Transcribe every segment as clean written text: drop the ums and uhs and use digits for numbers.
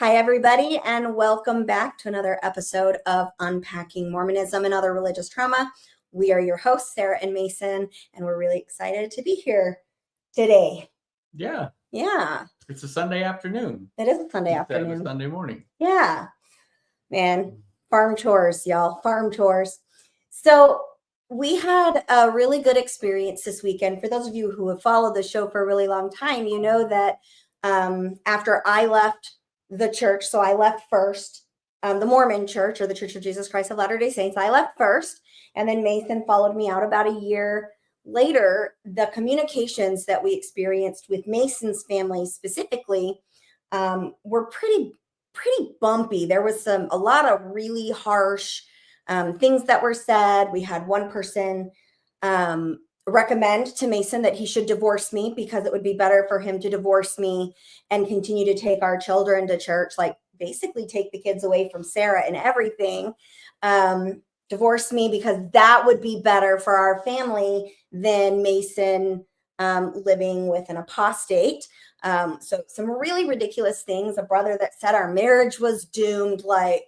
Hi, everybody, and welcome back to another episode of Unpacking Mormonism and Other Religious Trauma. We are your hosts, Sarah and Mason, and we're really excited to be here today. Yeah. Yeah. It's a Sunday afternoon. It is a Sunday Instead afternoon. of a Sunday morning. Yeah. Man, farm chores, y'all. Farm chores. So we had a really good experience this weekend. For those of you who have followed the show for a really long time, you know that after I left the church, so I left first, the Mormon Church or the Church of Jesus Christ of Latter-day Saints, I left first, and then Mason followed me out about a year later. The communications that we experienced with Mason's family specifically were pretty bumpy. There was a lot of really harsh things that were said. We had one person recommend to Mason that he should divorce me because it would be better for him to divorce me and continue to take our children to church, like basically take the kids away from Sarah and everything. Divorce me because that would be better for our family than Mason living with an apostate. So some really ridiculous things. A brother that said our marriage was doomed, like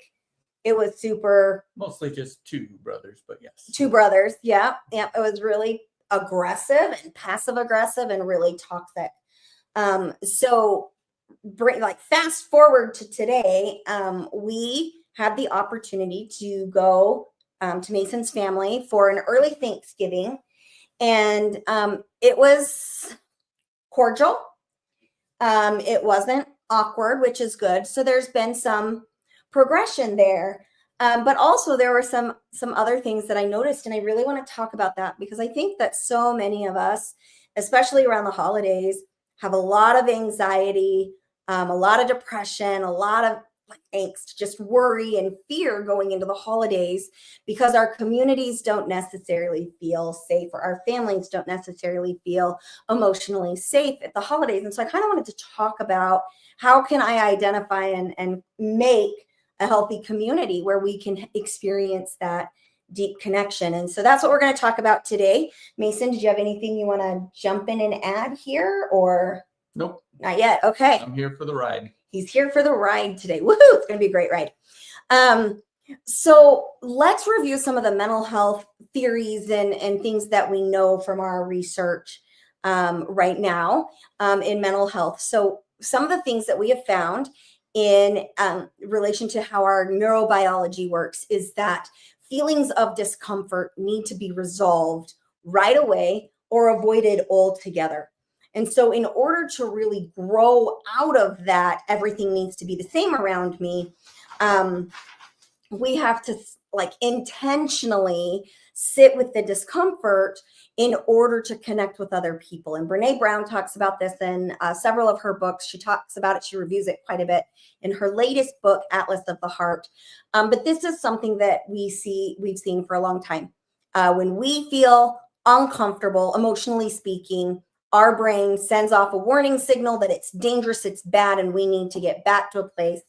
it was super. Mostly just two brothers, but yes. Two brothers, yeah. It was really aggressive and passive aggressive and really toxic. So fast forward to today, we had the opportunity to go to Mason's family for an early Thanksgiving, and it was cordial. It wasn't awkward, which is good. So there's been some progression there. But also there were some other things that I noticed, and I really want to talk about that because I think that so many of us, especially around the holidays, have a lot of anxiety, a lot of depression, a lot of angst, just worry and fear going into the holidays because our communities don't necessarily feel safe, or our families don't necessarily feel emotionally safe at the holidays. And so I kind of wanted to talk about how can I identify and make a healthy community where we can experience that deep connection. And so that's what we're going to talk about today. Mason, did you have anything you want to jump in and add here, or? Nope. Not yet. Okay. I'm here for the ride. He's here for the ride today. Woohoo! It's going to be a great ride. So let's review some of the mental health theories and things that we know from our research right now in mental health. So some of the things that we have found in relation to how our neurobiology works is that feelings of discomfort need to be resolved right away or avoided altogether. And so in order to really grow out of that, everything needs to be the same around me. We have to intentionally sit with the discomfort in order to connect with other people. And Brene Brown talks about this in several of her books. She talks about it. She reviews it quite a bit in her latest book, Atlas of the Heart. But this is something that we've seen for a long time. When we feel uncomfortable, emotionally speaking, our brain sends off a warning signal that it's dangerous, it's bad, and we need to get back to a place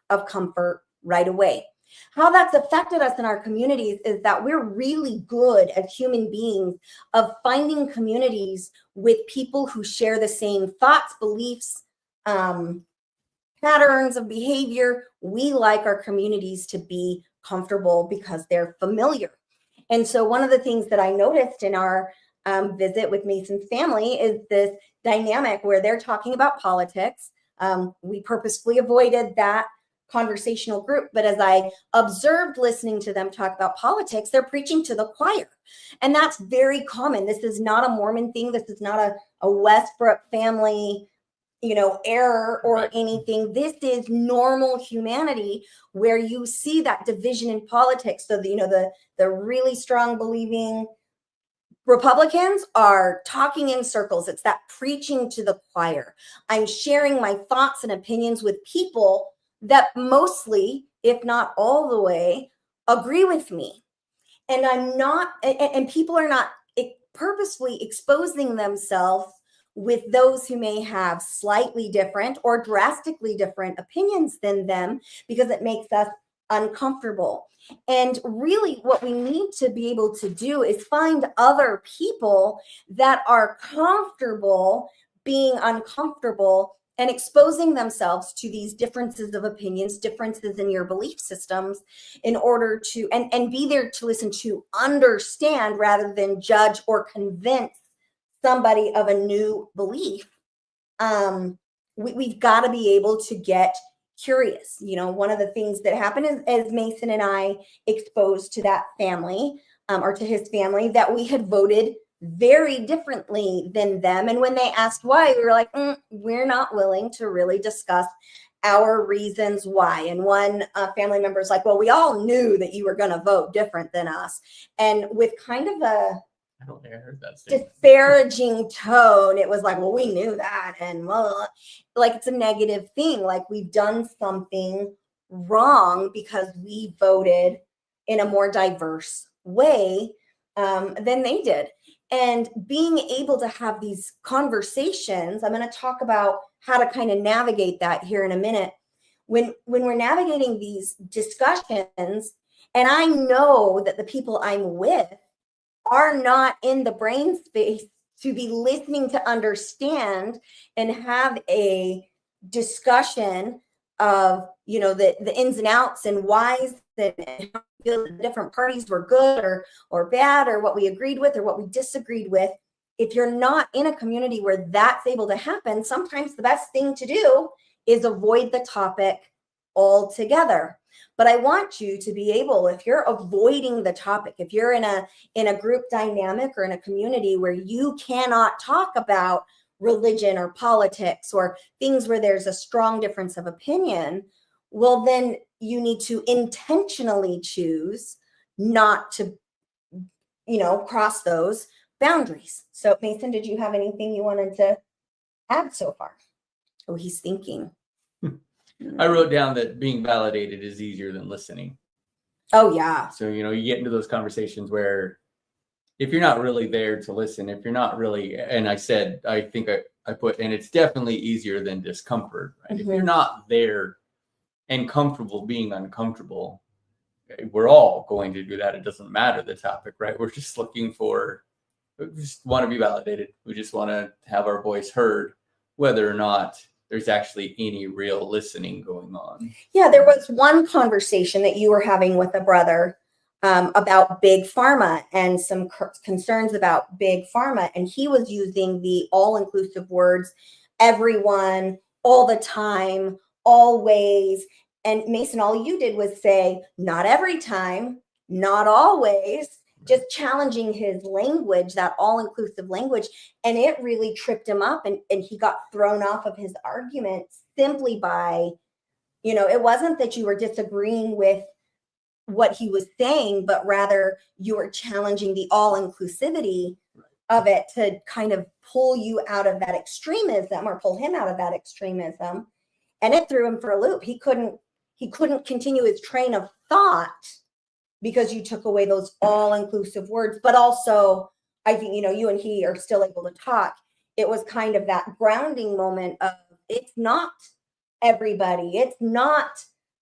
of comfort right away. How that's affected us in our communities is that we're really good as human beings of finding communities with people who share the same thoughts, beliefs, patterns of behavior. We like our communities to be comfortable because they're familiar. And so one of the things that I noticed in our visit with Mason's family is this dynamic where they're talking about politics. We purposefully avoided that conversational group, but as I observed listening to them talk about politics, they're preaching to the choir. And that's very common. This is not a Mormon thing. This is not a Westbrook family, error or anything. This is normal humanity where you see that division in politics. So the really strong believing Republicans are talking in circles. It's that preaching to the choir. I'm sharing my thoughts and opinions with people that mostly, if not all the way, agree with me. And people are not purposefully exposing themselves with those who may have slightly different or drastically different opinions than them because it makes us uncomfortable. And really what we need to be able to do is find other people that are comfortable being uncomfortable and exposing themselves to these differences of opinions, differences in your belief systems, in order to and be there to listen, to understand rather than judge or convince somebody of a new belief. We've got to be able to get curious. One of the things that happened is, as Mason and I exposed to that family, or to his family, that we had voted very differently than them. And when they asked why, we were like, we're not willing to really discuss our reasons why. And one family member is like, well, we all knew that you were going to vote different than us. And with kind of a I don't think I heard that statement. disparaging tone, it was like, well, we knew that. And well, like, it's a negative thing. Like, we've done something wrong because we voted in a more diverse way than they did. And being able to have these conversations, I'm going to talk about how to kind of navigate that here in a minute. When we're navigating these discussions, and I know that the people I'm with are not in the brain space to be listening to understand and have a discussion of, the ins and outs and whys, and how we feel the different parties were good or bad, or what we agreed with or what we disagreed with. If you're not in a community where that's able to happen, sometimes the best thing to do is avoid the topic altogether. But I want you to be able, if you're avoiding the topic, if you're in a group dynamic or in a community where you cannot talk about religion or politics or things where there's a strong difference of opinion, well, then you need to intentionally choose not to, cross those boundaries. So, Mason, did you have anything you wanted to add so far? Oh, he's thinking. I wrote down that being validated is easier than listening. Oh, yeah. So, you get into those conversations where if you're not really there to listen, if you're not really, and I think I put, and it's definitely easier than discomfort, right? Mm-hmm. If you're not there and comfortable being uncomfortable, we're all going to do that. It doesn't matter the topic, right? We're just we just want to be validated. We just want to have our voice heard, whether or not there's actually any real listening going on. Yeah, there was one conversation that you were having with a brother about big pharma and some concerns about big pharma. And he was using the all-inclusive words, everyone, all the time, always. And Mason, all you did was say, not every time, not always, just challenging his language, that all-inclusive language. And it really tripped him up, and he got thrown off of his argument simply by, it wasn't that you were disagreeing with what he was saying, but rather you were challenging the all-inclusivity of it to kind of pull you out of that extremism, or pull him out of that extremism. And it threw him for a loop. He couldn't continue his train of thought because you took away those all-inclusive words. But also, I think, you and he are still able to talk. It was kind of that grounding moment of, it's not everybody. It's not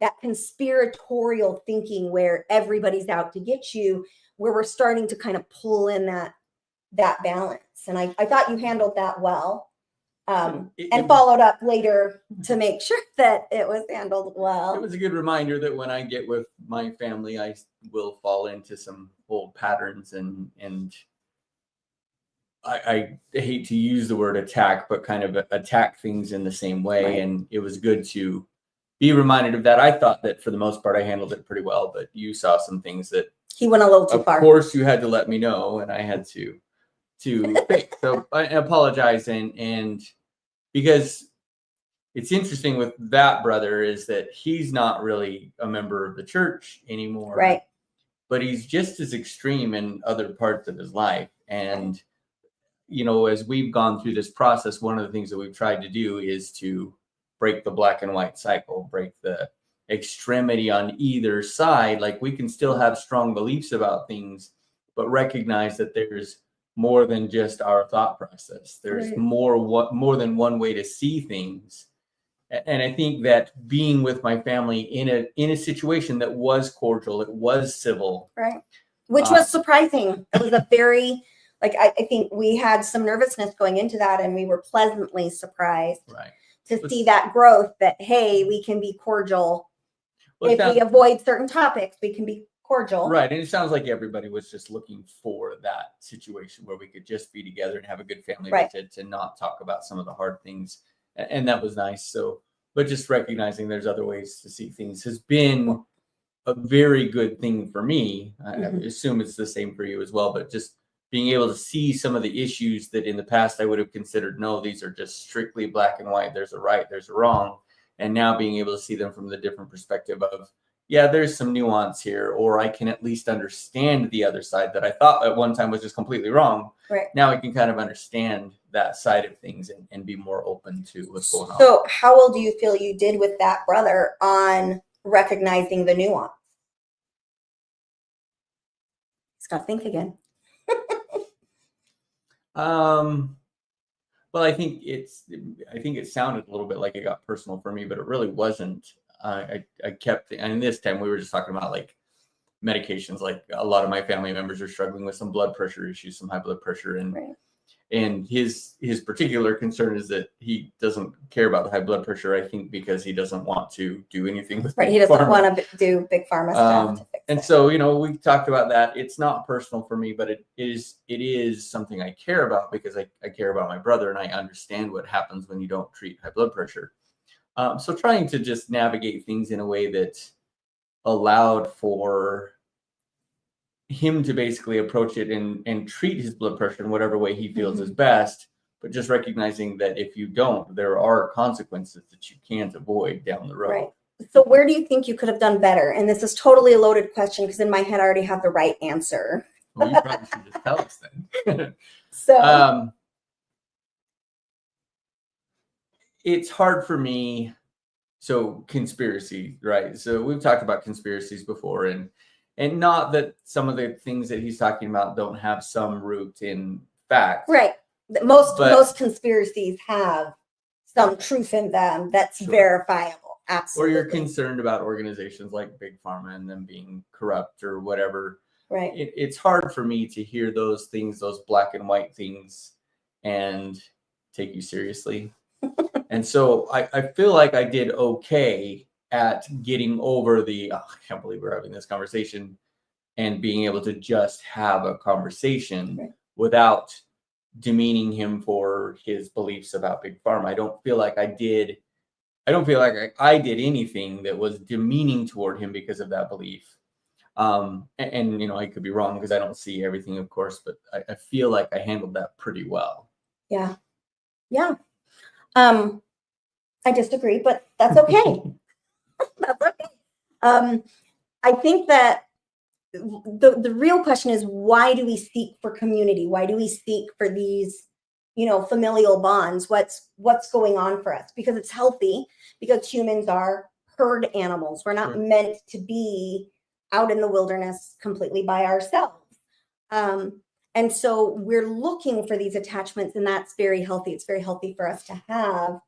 that conspiratorial thinking where everybody's out to get you, where we're starting to kind of pull in that balance. And I thought you handled that well. And followed up later to make sure that it was handled well. It was a good reminder that when I get with my family, I will fall into some old patterns, and I hate to use the word attack, but kind of attack things in the same way. Right. And it was good to be reminded of that. I thought that for the most part, I handled it pretty well, but you saw some things that he went a little too far. Of course, you had to let me know, and I had to fix. So I apologize, and because it's interesting with that brother is that he's not really a member of the church anymore, right? But he's just as extreme in other parts of his life. And as we've gone through this process, one of the things that we've tried to do is to break the black and white cycle, break the extremity on either side. Like, we can still have strong beliefs about things, but recognize that there's more than just our thought process. There's right. more than one way to see things. And I think that being with my family in a situation that was cordial, it was civil, right, which was surprising. It was a very, I think we had some nervousness going into that, and we were pleasantly surprised. Right. to see that growth that, hey, we can be cordial. Well, If we avoid certain topics, we can be cordial. Right. And it sounds like everybody was just looking for that situation where we could just be together and have a good family Right. visit to not talk about some of the hard things. And that was nice. So, but just recognizing there's other ways to see things has been a very good thing for me. I assume it's the same for you as well, but just being able to see some of the issues that in the past I would have considered, no, these are just strictly black and white. There's a right, there's a wrong. And now being able to see them from the different perspective of, yeah, there's some nuance here, or I can at least understand the other side that I thought at one time was just completely wrong. Right. Now I can kind of understand that side of things and be more open to what's going on. So how well do you feel you did with that brother on recognizing the nuance? He's got to think again. Well, I think it sounded a little bit like it got personal for me, but it really wasn't. I kept, and this time we were just talking about like medications. Like a lot of my family members are struggling with some blood pressure issues, some high blood pressure, and Right. and his particular concern is that he doesn't care about the high blood pressure. I think because he doesn't want to do anything with Right. Big He doesn't Pharma. want to do big pharma stuff to fix And it. so, we talked about that. It's not personal for me, but it is something I care about because I care about my brother and I understand what happens when you don't treat high blood pressure. So trying to just navigate things in a way that allowed for him to basically approach it and treat his blood pressure in whatever way he feels is best, but just recognizing that if you don't, there are consequences that you can't avoid down the road. Right. So where do you think you could have done better? And this is totally a loaded question because in my head I already have the right answer. Well, you probably should just tell us then. So It's hard for me. So conspiracy, right? So we've talked about conspiracies before, and not that some of the things that he's talking about don't have some root in fact. right. Most But- conspiracies have some truth in them that's Sure. verifiable. Or Absolutely. you're concerned about organizations like Big Pharma and them being corrupt or whatever. Right. It's hard for me to hear those things, those black and white things, and take you seriously. And so I feel like I did okay at getting over I can't believe we're having this conversation, and being able to just have a conversation Right. without demeaning him for his beliefs about Big Pharma. I don't feel like I did anything that was demeaning toward him because of that belief. And I could be wrong because I don't see everything, of course, but I feel like I handled that pretty well. Yeah. Yeah. I disagree, but that's okay. That's okay. I think that the real question is, why do we seek for community? Why do we seek for these, familial bonds? What's going on for us? Because it's healthy, because humans are herd animals. We're not Sure. meant to be out in the wilderness completely by ourselves. And so we're looking for these attachments, and that's very healthy. It's very healthy for us to have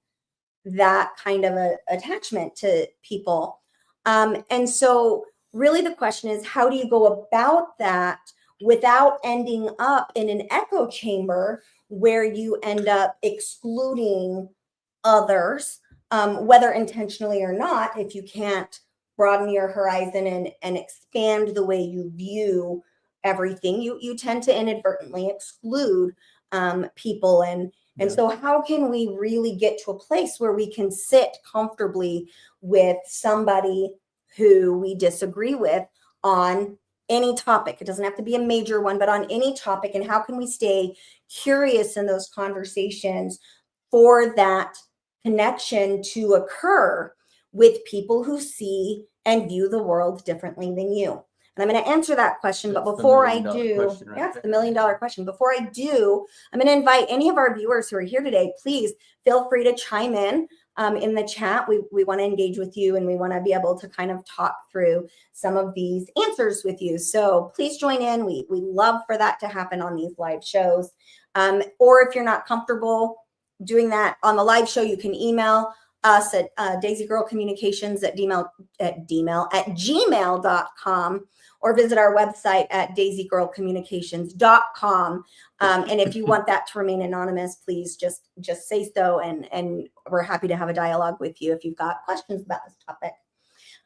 that kind of a attachment to people. And so really the question is, how do you go about that without ending up in an echo chamber where you end up excluding others, whether intentionally or not? If you can't broaden your horizon and expand the way you view everything, you tend to inadvertently exclude people. And so how can we really get to a place where we can sit comfortably with somebody who we disagree with on any topic? It doesn't have to be a major one, but on any topic. And how can we stay curious in those conversations for that connection to occur with people who see and view the world differently than you? And I'm going to answer that question, but That's the before I million-dollar do, question right it's there. the $1 million question. Before I do, I'm going to invite any of our viewers who are here today. Please feel free to chime in the chat. We want to engage with you, and we want to be able to kind of talk through some of these answers with you. So please join in. We love for that to happen on these live shows. Or if you're not comfortable doing that on the live show, you can email us at daisygirlcommunications@gmail.com, or visit our website at daisygirlcommunications.com And if you want that to remain anonymous, please just say so, and we're happy to have a dialogue with you if you've got questions about this topic.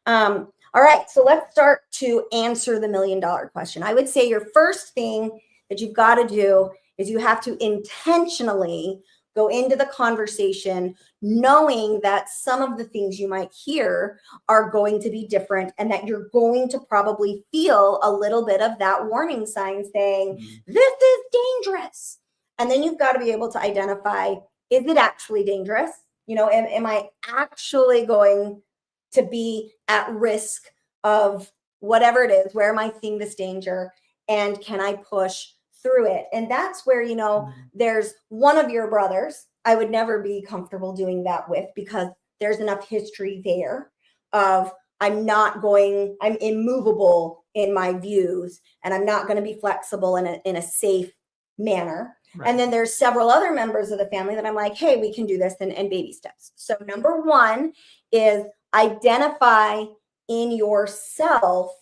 All right, so let's start to answer the $1 million question. I would say your first thing that you've got to do is you have to intentionally go into the conversation knowing that some of the things you might hear are going to be different, and that you're going to probably feel a little bit of that warning sign saying, this is dangerous. And then you've got to be able to identify, is it actually dangerous? You know, am I actually going to be at risk of whatever it is? Where am I seeing this danger? And can I push through it? And that's where, you know, there's one of your brothers I would never be comfortable doing that with, because there's enough history there of I'm immovable in my views, and I'm not going to be flexible in a safe manner. Right. And then there's several other members of the family that I'm like, hey, we can do this, and baby steps. So number one is identify in yourself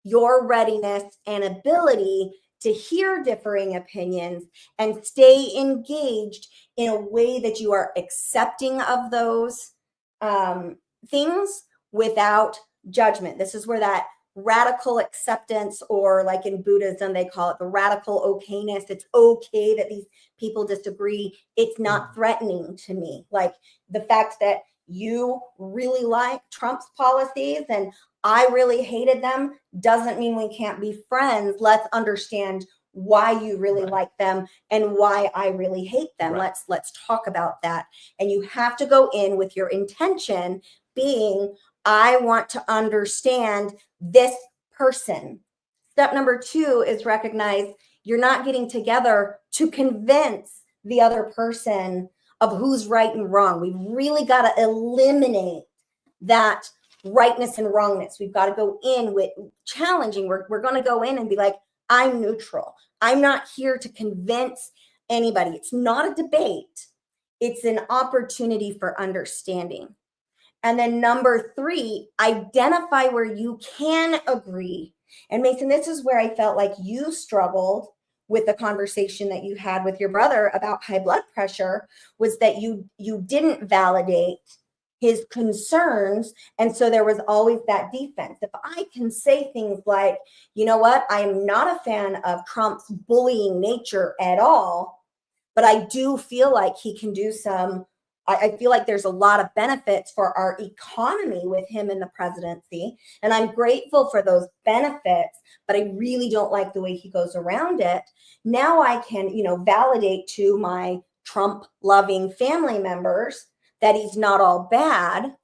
your readiness and ability to hear differing opinions and stay engaged in a way that you are accepting of those things without judgment. This is where that radical acceptance, or like in Buddhism, they call it the radical okayness. It's okay that these people disagree. It's not threatening to me. Like the fact that you really like Trump's policies and I really hated them doesn't mean we can't be friends. Let's understand why you really like them and why I really hate them. Let's talk about that. And you have to go in with your intention being, I want to understand this person. Step number two is recognize you're not getting together to convince the other person of who's right and wrong. We've really got to eliminate that rightness and wrongness. We've got to go in with challenging. We're going to go in and be like, I'm neutral. I'm not here to convince anybody. It's not a debate. It's an opportunity for understanding. And then number three, identify where you can agree. And Mason, this is where I felt like you struggled with the conversation that you had with your brother about high blood pressure, was that you didn't validate his concerns. And so there was always that defense. If I can say things like, you know what, I am not a fan of Trump's bullying nature at all, but I do feel like he can do I feel like there's a lot of benefits for our economy with him in the presidency. And I'm grateful for those benefits, but I really don't like the way he goes around it. Now I can, validate to my Trump loving family members that he's not all bad,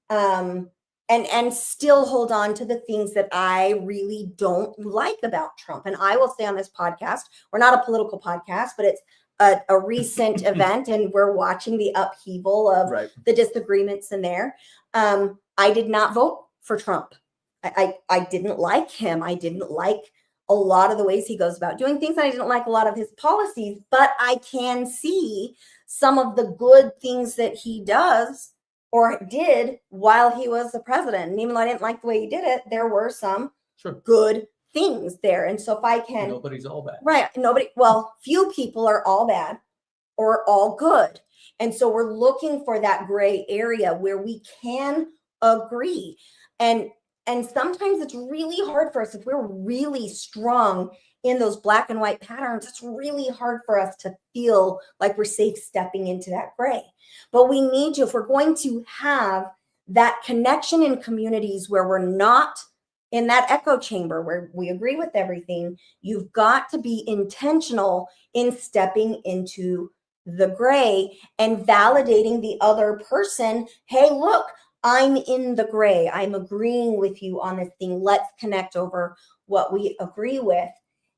and still hold on to the things that I really don't like about Trump. And I will say on this podcast, we're not a political podcast, but it's a recent event, and we're watching the upheaval of the disagreements in there. I did not vote for Trump. I didn't like him. I didn't like a lot of the ways he goes about doing things. And I didn't like a lot of his policies, but I can see some of the good things that he does or did while he was the president. And even though I didn't like the way he did it, there were some good things there. And so if I can, nobody's all bad. Right. Few people are all bad or all good. And so we're looking for that gray area where we can agree. And sometimes it's really hard for us if we're really strong in those black and white patterns. It's really hard for us to feel like we're safe stepping into that gray. But we need to, if we're going to have that connection in communities where we're not in that echo chamber where we agree with everything, you've got to be intentional in stepping into the gray and validating the other person. Hey, look, I'm in the gray. I'm agreeing with you on this thing. Let's connect over what we agree with.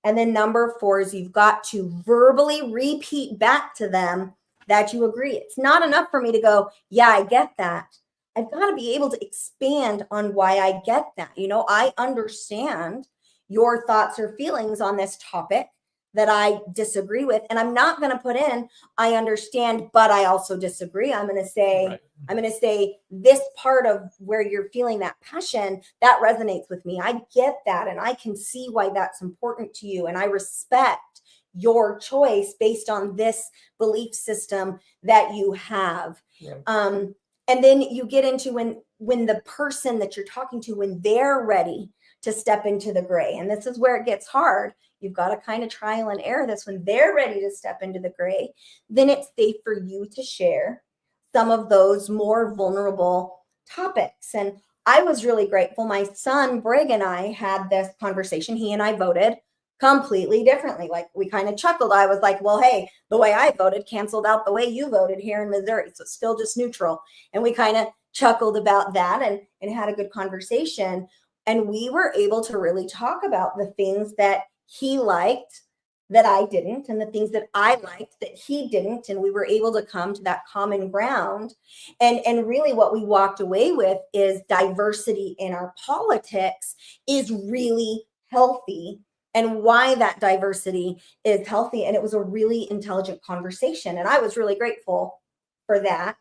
And then number four is you've got to verbally repeat back to them that you agree. It's not enough for me to go, yeah, I get that. I've got to be able to expand on why I get that. I understand your thoughts or feelings on this topic that I disagree with. And I'm not going to put in, I understand, but I also disagree. I'm going to say this part of where you're feeling that passion, that resonates with me. I get that. And I can see why that's important to you. And I respect your choice based on this belief system that you have. Yeah. And then you get into when the person that you're talking to, when they're ready to step into the gray, and this is where it gets hard. You've got to kind of trial and error this. When they're ready to step into the gray, then it's safe for you to share some of those more vulnerable topics. And I was really grateful. My son Brig and I had this conversation. He and I voted completely differently. Like, we kind of chuckled. I was like, well, hey, the way I voted canceled out the way you voted here in Missouri, so it's still just neutral. And we kind of chuckled about that and had a good conversation. And we were able to really talk about the things that he liked that I didn't, and the things that I liked that he didn't. And we were able to come to that common ground. And really what we walked away with is diversity in our politics is really healthy, and why that diversity is healthy. And it was a really intelligent conversation. And I was really grateful for that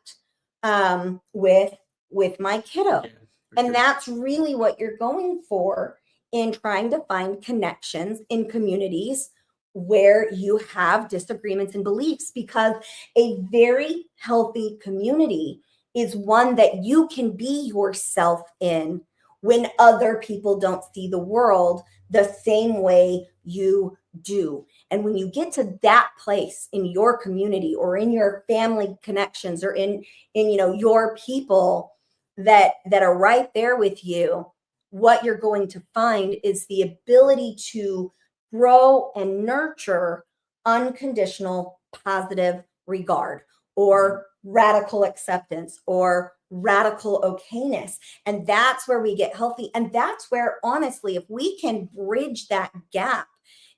with my kiddo. Yeah, and sure. That's really what you're going for in trying to find connections in communities where you have disagreements and beliefs, because a very healthy community is one that you can be yourself in when other people don't see the world the same way you do. And when you get to that place in your community or in your family connections or in your people that are right there with you, what you're going to find is the ability to grow and nurture unconditional positive regard, or radical acceptance, or radical okayness. And that's where we get healthy. And that's where, honestly, if we can bridge that gap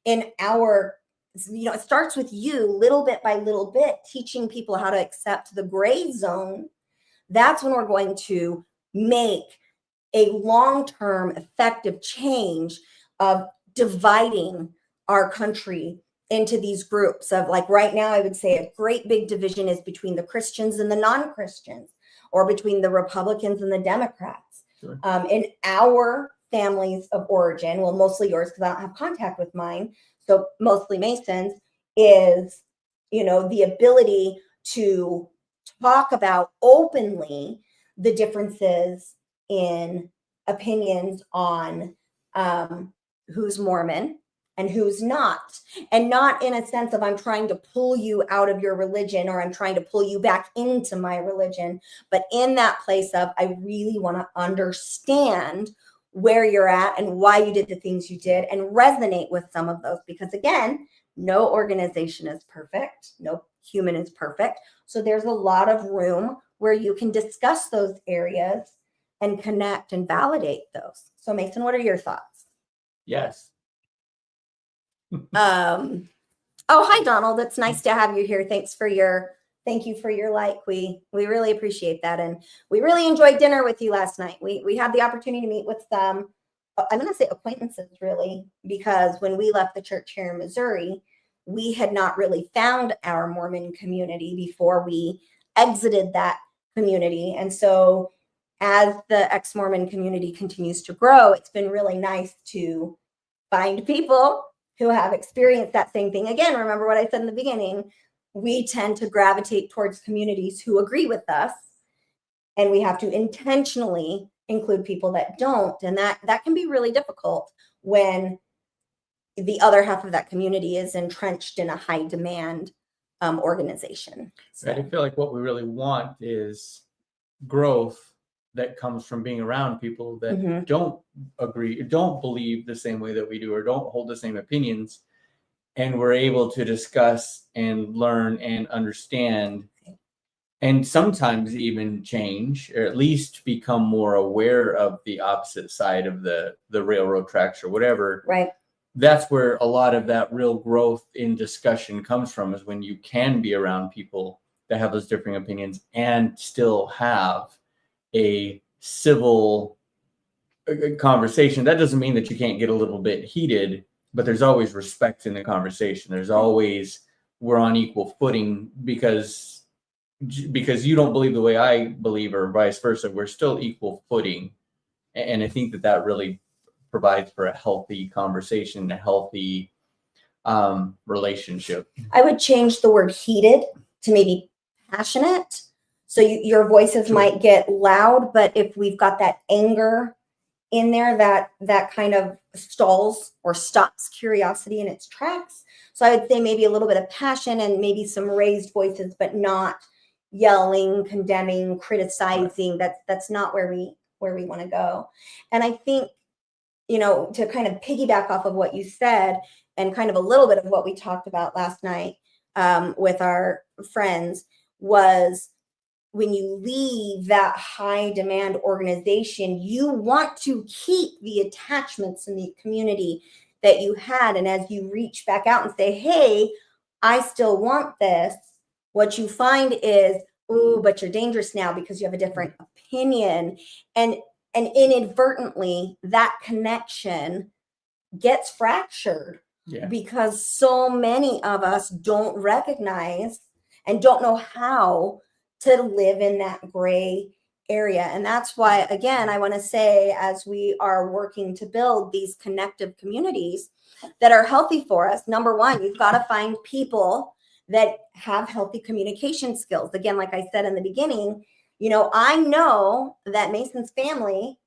in our, it starts with you little bit by little bit, teaching people how to accept the gray zone. That's when we're going to make a long-term effective change of dividing our country into these groups of, like, right now, I would say a great big division is between the Christians and the non-Christians, or between the Republicans and the Democrats. Sure. In our families of origin, well, mostly yours, because I don't have contact with mine, so mostly Masons, is, the ability to talk about openly the differences in opinions on who's Mormon and who's not. And not in a sense of I'm trying to pull you out of your religion, or I'm trying to pull you back into my religion, but in that place of, I really want to understand where you're at and why you did the things you did, and resonate with some of those. Because again, no organization is perfect. No human is perfect. So there's a lot of room where you can discuss those areas and connect and validate those. So Mason, what are your thoughts? Yes. Oh, hi, Donald. It's nice to have you here. Thank you for your like. We really appreciate that. And we really enjoyed dinner with you last night. We had the opportunity to meet with some, I'm going to say acquaintances, really, because when we left the church here in Missouri, we had not really found our Mormon community before we exited that community. And so as the ex-Mormon community continues to grow, it's been really nice to find people who have experienced that same thing. Again, remember what I said in the beginning, we tend to gravitate towards communities who agree with us, and we have to intentionally include people that don't. And that can be really difficult when the other half of that community is entrenched in a high demand organization. So. Right. I feel like what we really want is growth that comes from being around people that don't agree, don't believe the same way that we do, or don't hold the same opinions. And we're able to discuss and learn and understand, and sometimes even change, or at least become more aware of the opposite side of the railroad tracks or whatever. Right. That's where a lot of that real growth in discussion comes from, is when you can be around people that have those differing opinions and still have a civil conversation. That doesn't mean that you can't get a little bit heated, but there's always respect in the conversation. There's always, we're on equal footing, because you don't believe the way I believe, or vice versa. We're still equal footing. And I think that really provides for a healthy conversation, a healthy relationship. I would change the word heated to maybe passionate. So your voices Sure. might get loud, but if we've got that anger in there, that kind of stalls or stops curiosity in its tracks. So I would say maybe a little bit of passion and maybe some raised voices, but not yelling, condemning, criticizing. Right. That's not where we want to go. And I think, to kind of piggyback off of what you said and kind of a little bit of what we talked about last night with our friends was, when you leave that high demand organization, you want to keep the attachments in the community that you had. And as you reach back out and say, hey, I still want this, what you find is, ooh, but you're dangerous now because you have a different opinion. And inadvertently, that connection gets fractured. Yeah. Because so many of us don't recognize and don't know how to live in that gray area. And that's why, again, I want to say, as we are working to build these connective communities that are healthy for us, number one, you've got to find people that have healthy communication skills. Again, like I said in the beginning, I know that Mason's family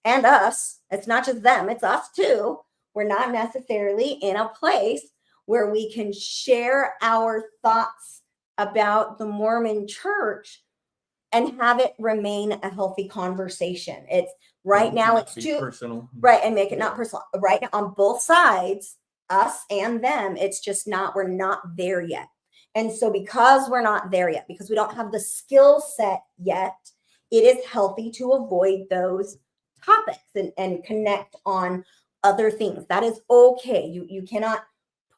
and us, it's not just them, it's us too. We're not necessarily in a place where we can share our thoughts about the Mormon church and have it remain a healthy conversation. It's right now, it's too personal, right? And make it not personal. Right now, on both sides, us and them, it's just not, we're not there yet. And so because we're not there yet, because we don't have the skill set yet, it is healthy to avoid those topics and connect on other things. That is okay. You cannot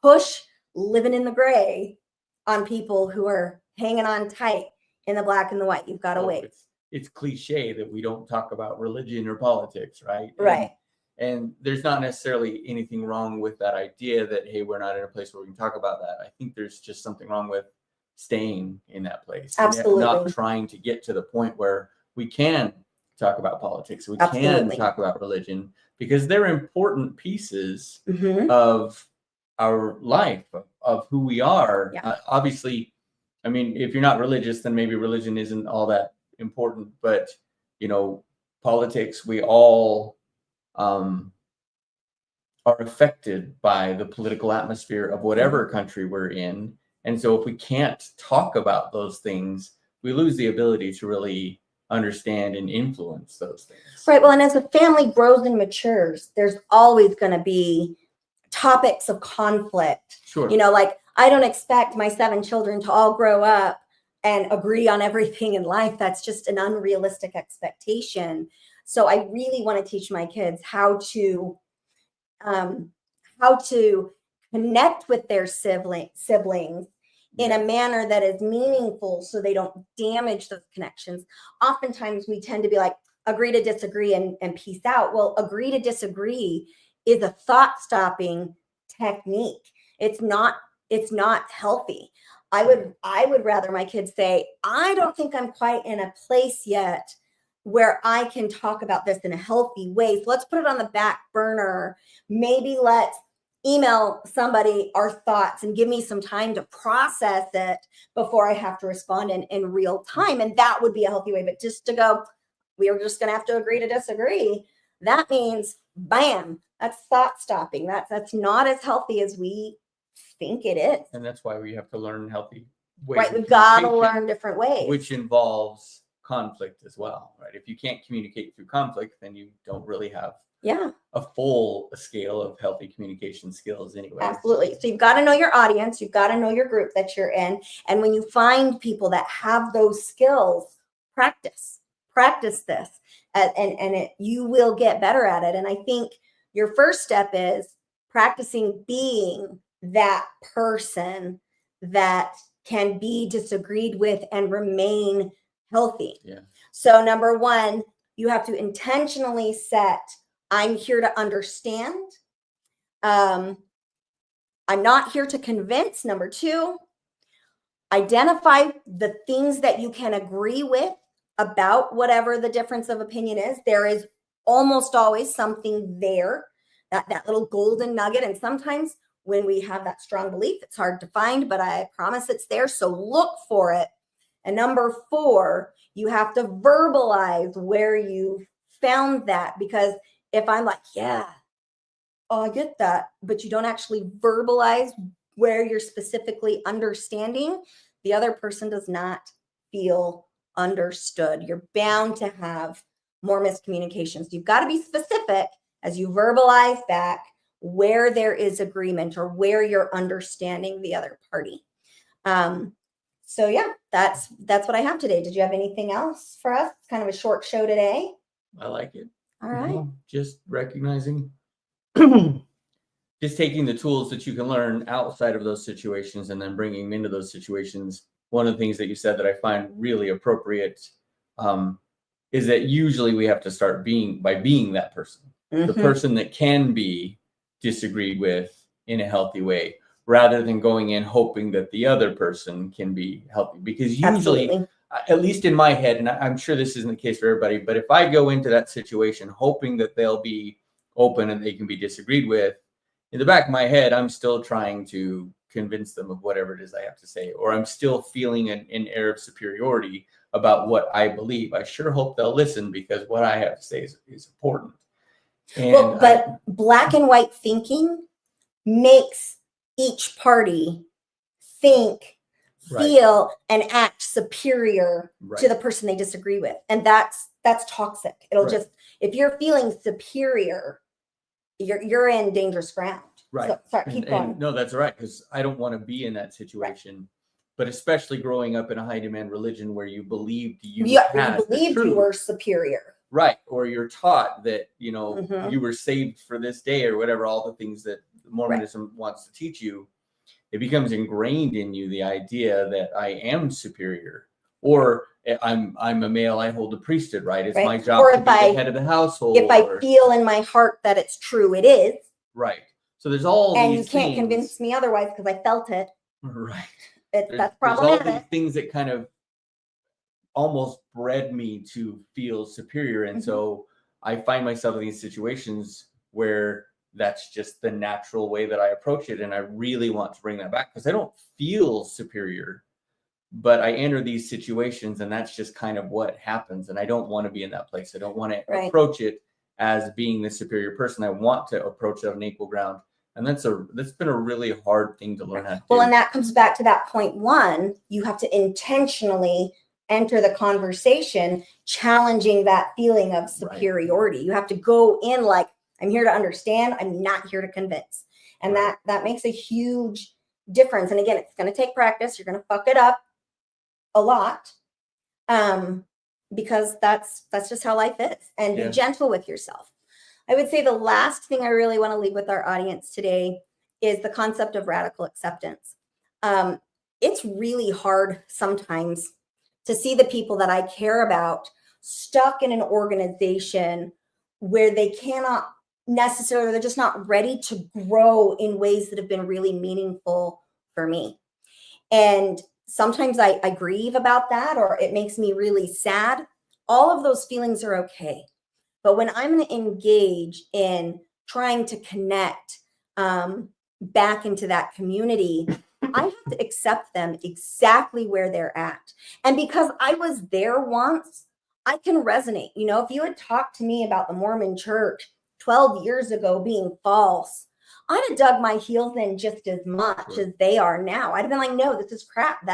push living in the gray on people who are hanging on tight in the black and the white. You've got to wait. It's cliche that we don't talk about religion or politics, right? Right. And there's not necessarily anything wrong with that idea that, hey, we're not in a place where we can talk about that. I think there's just something wrong with staying in that place. Absolutely. Not trying to get to the point where we can talk about politics. We can talk about religion, because they're important pieces of our life, of who we are. Yeah. Obviously, I mean, if you're not religious, then maybe religion isn't all that important. But, politics, we all are affected by the political atmosphere of whatever country we're in. And so if we can't talk about those things, we lose the ability to really understand and influence those things. Right. Well, and as a family grows and matures, there's always going to be topics of conflict. Sure. Like, I don't expect my 7 children to all grow up and agree on everything in life. That's just an unrealistic expectation. So I really want to teach my kids how to connect with their siblings in a manner that is meaningful, so they don't damage those connections. Oftentimes we tend to be like, agree to disagree and peace out. Well, agree to disagree is a thought-stopping technique. It's not healthy. I would rather my kids say, I don't think I'm quite in a place yet where I can talk about this in a healthy way. So let's put it on the back burner. Maybe let's email somebody our thoughts and give me some time to process it before I have to respond in real time. And that would be a healthy way. But just to go, we are just going to have to agree to disagree. That means, bam, that's thought stopping. That's not as healthy as we think it is. And that's why we have to learn healthy ways. Right. We've got to learn different ways. Which involves conflict as well, right? If you can't communicate through conflict, then you don't really have a full scale of healthy communication skills anyway. Absolutely. So you've got to know your audience. You've got to know your group that you're in. And when you find people that have those skills, practice this, and you will get better at it. And I think your first step is practicing being that person that can be disagreed with and remain healthy. Yeah. So number 1, you have to intentionally set, I'm here to understand. I'm not here to convince. Number 2, identify the things that you can agree with about whatever the difference of opinion is. There is almost always something there, that little golden nugget. And sometimes when we have that strong belief. It's hard to find, but I promise it's there. So look for it. And number 4, you have to verbalize where you found that, because if I'm like, yeah, oh, I get that, but you don't actually verbalize where you're specifically understanding, the other person does not feel understood. You're bound to have more miscommunications. You've got to be specific as you verbalize back where there is agreement or where you're understanding the other party. So yeah, that's what I have today. Did you have anything else for us? It's kind of a short show today. I like it. All right. Just recognizing, just taking the tools that you can learn outside of those situations and then bringing them into those situations. One of the things that you said that I find really appropriate is that usually we have to start by being that person, the person that can be disagreed with in a healthy way, rather than going in hoping that the other person can be healthy. Because usually, Absolutely. at least in my head, and I'm sure this isn't the case for everybody, but if I go into that situation hoping that they'll be open and they can be disagreed with, in the back of my head, I'm still trying to convince them of whatever it is I have to say, or I'm still feeling an air of superiority about what I believe. I sure hope they'll listen, because what I have to say is important. And but black and white thinking makes each party think, feel, and act superior to the person they disagree with. And that's toxic. It'll just, if you're feeling superior, you're in dangerous ground. Right. So, sorry, keep going. No, that's all right, because I don't want to be in that situation. Right. But especially growing up in a high demand religion where you believed you were superior. Right. Or you're taught that, you were saved for this day, or whatever, all the things that Mormonism wants to teach you. It becomes ingrained in you, the idea that I am superior, or I'm a male, I hold the priesthood, right? It's my job to be the head of the household. If I feel in my heart that it's true, it is. Right. So there's all these things. And you can't convince me otherwise because I felt it. Right. That's problematic. There's all these things that kind of almost bred me to feel superior. And so I find myself in these situations where that's just the natural way that I approach it. And I really want to bring that back, because I don't feel superior, but I enter these situations and that's just kind of what happens. And I don't want to be in that place. I don't want to approach it as being the superior person. I want to approach it on equal ground. And that's been a really hard thing to learn how to do. Well, and that comes back to that point 1. You have to intentionally enter the conversation, challenging that feeling of superiority. You have to go in like, I'm here to understand. I'm not here to convince. And that makes a huge difference. And again, it's going to take practice. You're going to fuck it up a lot, because that's just how life is. And be gentle with yourself. I would say the last thing I really want to leave with our audience today is the concept of radical acceptance. It's really hard sometimes to see the people that I care about stuck in an organization where they cannot necessarily, they're just not ready to grow in ways that have been really meaningful for me. And sometimes I grieve about that, or it makes me really sad. All of those feelings are okay. But when I'm going to engage in trying to connect back into that community, I have to accept them exactly where they're at. And because I was there once, I can resonate. If you had talked to me about the Mormon church 12 years ago being false, I'd have dug my heels in just as much as they are now. I'd have been like, no, this is crap.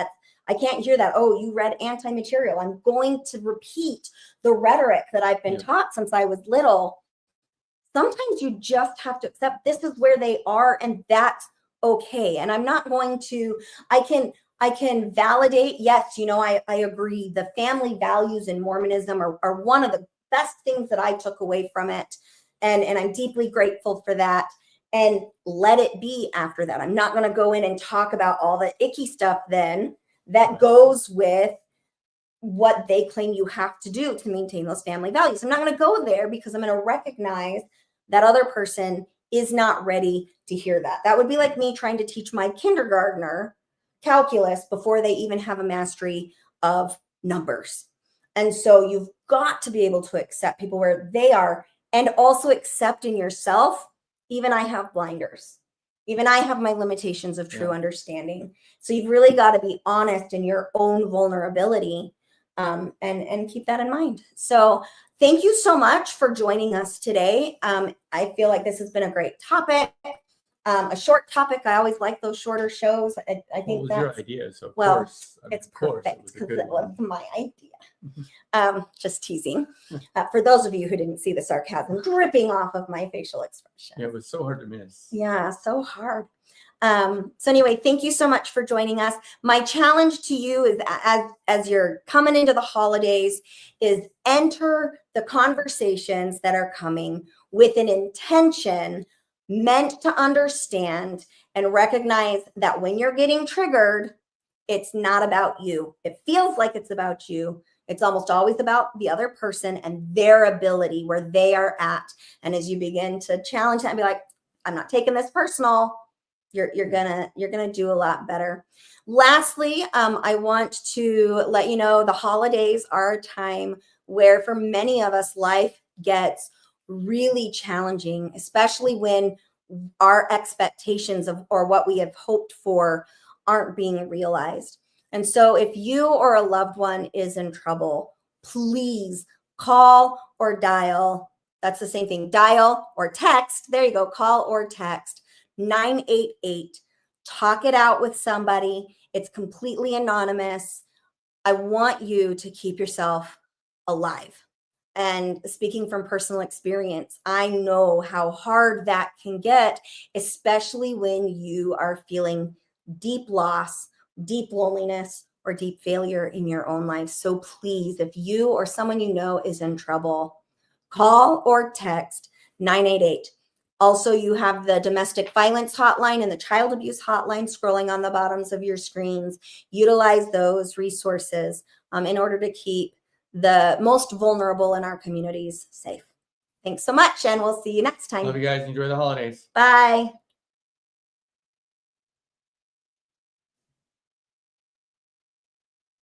I can't hear that. Oh, you read anti-material. I'm going to repeat the rhetoric that I've been taught since I was little. Sometimes you just have to accept this is where they are, and that's okay. And I'm not going to, I can validate, yes, I agree. The family values in Mormonism are one of the best things that I took away from it. And I'm deeply grateful for that. And let it be after that. I'm not going to go in and talk about all the icky stuff then that goes with what they claim you have to do to maintain those family values. I'm not going to go there because I'm going to recognize that other person is not ready to hear that. That would be like me trying to teach my kindergartner calculus before they even have a mastery of numbers. And so you've got to be able to accept people where they are, and also accept in yourself, even I have blinders. Even I have my limitations of true Yeah. understanding. So you've really got to be honest in your own vulnerability, and keep that in mind. So thank you so much for joining us today. I feel like this has been a great topic. A short topic. I always like those shorter shows. I Well, think it was that's your idea, so of well, course, it's of course, perfect it was a because good it was one. my idea. Just teasing. For those of you who didn't see the sarcasm dripping off of my facial expression. Yeah, it was so hard to miss. Yeah, so hard. So anyway, thank you so much for joining us. My challenge to you is as you're coming into the holidays is enter the conversations that are coming with an intention meant to understand and recognize that when you're getting triggered, it's not about you. It feels like it's about you. It's almost always about the other person and their ability, where they are at. And as you begin to challenge that and be like, I'm not taking this personal, you're gonna do a lot better. Lastly, I want to let you know the holidays are a time where for many of us life gets really challenging, especially when our expectations of or what we have hoped for aren't being realized. And so if you or a loved one is in trouble, please call or dial. That's the same thing. Dial or text. There you go. Call or text 988. Talk it out with somebody. It's completely anonymous. I want you to keep yourself alive. And speaking from personal experience, I know how hard that can get, especially when you are feeling deep loss, deep loneliness, or deep failure in your own life. So please, if you or someone you know is in trouble, call or text 988. Also, you have the domestic violence hotline and the child abuse hotline scrolling on the bottoms of your screens. Utilize those resources in order to keep the most vulnerable in our communities safe. Thanks so much, and we'll see you next time. Love you guys. Enjoy the holidays. Bye.